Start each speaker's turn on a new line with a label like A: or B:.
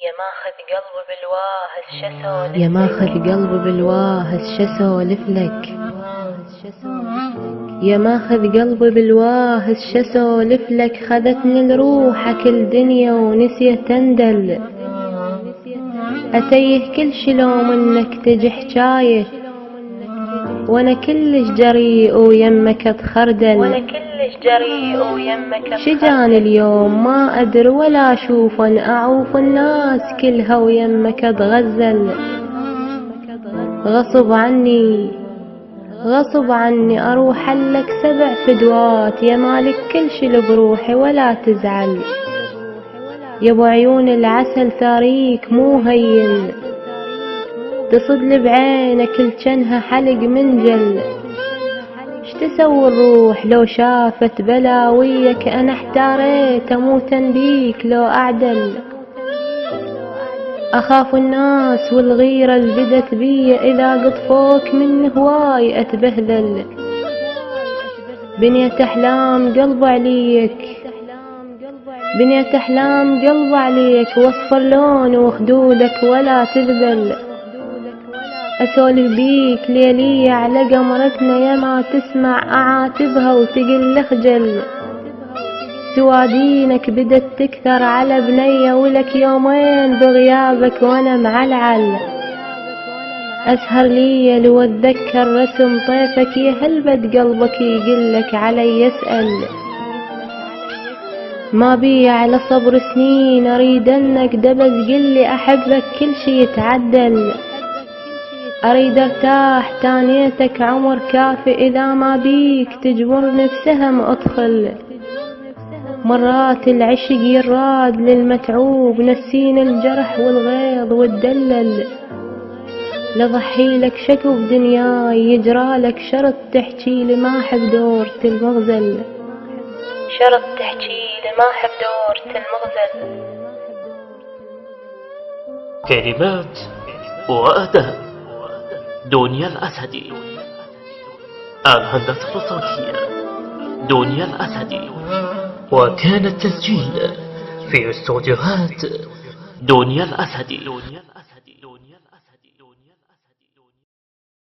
A: يا ماخذ قلبي بالواهس شسولف لك، يا ماخذ قلبي بالواهس شسولف لك، خذتني الروح كل دنيا ونسيت اندل، اتيه كل شلو منك تجي حجايه، وانا كلش جريء ويمك اتخردل، شجاني اليوم ما ادري ولا اشوف اعوف الناس كلها ويمك اتغزل، غصب عني اروح لك 7 فدوات، يا مالك كل شي بروحي ولا تزعل، يا ابو عيون العسل ثاريك مو هين، تصدل بعينك الجنها حلق منجل، تسوي الروح لو شافت بلاويك، انا احتاريت اموت بيك لو اعدل، اخاف الناس والغيرة اللي بدت بي، اذا قطفوك من هواي اتبهذل، بنيت احلام قلب عليك، واصفر لون وخدودك ولا تذبل، اسولف بيك ليلية على قمرتنا، يا ما تسمع اعاتبها وتقل خجل، سوادينك بدت تكثر على بنية، ولك يومين بغيابك وانا معلعل، اسهر ليل واتذكر رسم طيفك، يهلبت قلبك يقلك علي يسأل، ما بي على صبر سنين اريد انك دبز قلي احبك كل شي يتعدل، اريد ارتاح تانيتك عمر كافي، اذا ما بيك تجبرني بسهم ادخل، مرات العشق يراد للمتعوب، نسين الجرح والغيظ والدلل، لضحيلك شكو بدنياي يجرالك شرط تحجيلي ما احب دورة المغزل،
B: كلمات وأداء دنيا الأسدي، الهندسة الصوتية دنيا الأسدي، وكان التسجيل في استوديوهات دنيا الأسدي.